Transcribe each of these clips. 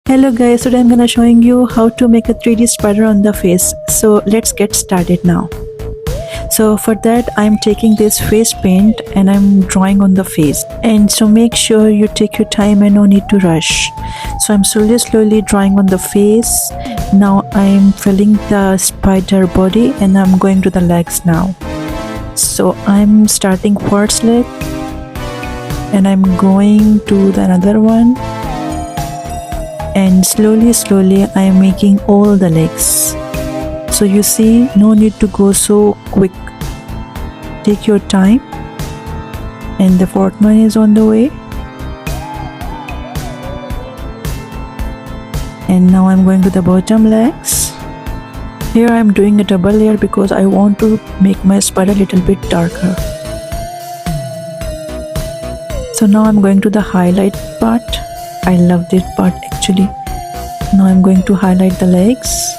Hello guys, today I'm gonna showing you how to make a 3D spider on the face. So let's get started now. So for that I'm taking this face paint and I'm drawing on the face. And so make sure you take your time and no need to rush. So I'm slowly drawing on the face. Now I'm filling the spider body and I'm going to the legs now. So I'm starting first leg and I'm going to the another one. And slowly I am making all the legs. So you see, no need to go so quick. Take your time. And the fourth one is on the way. And now I'm going to the bottom legs. Here I'm doing a double layer because I want to make my spider a little bit darker. So now I'm going to the highlight part. I love this part actually. Now I'm going to highlight the legs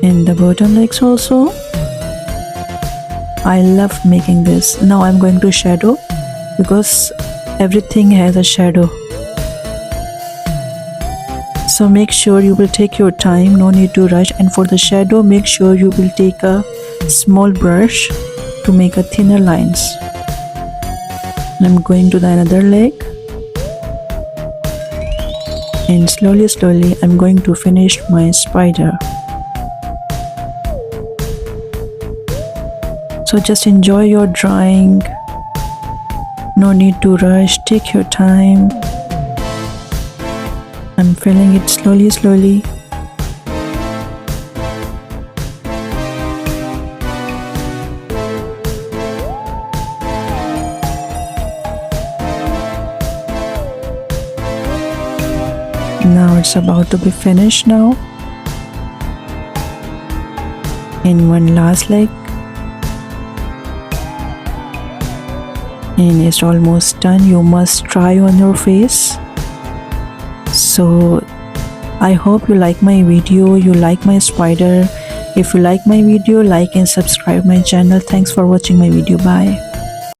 and the bottom legs also. I love making this. Now I'm going to shadow because everything has a shadow. So make sure you will take your time, no need to rush. And for the shadow, make sure you will take a small brush to make a thinner lines. I'm going to the another leg and slowly I'm going to finish my spider. So just enjoy your drawing, no need to rush, take your time. I'm filling it slowly. Now it's about to be finished now. And one last leg. And it's almost done. You must try on your face. So I hope you like my video, you like my spider. If you like my video, like and subscribe my channel. Thanks for watching my video. Bye.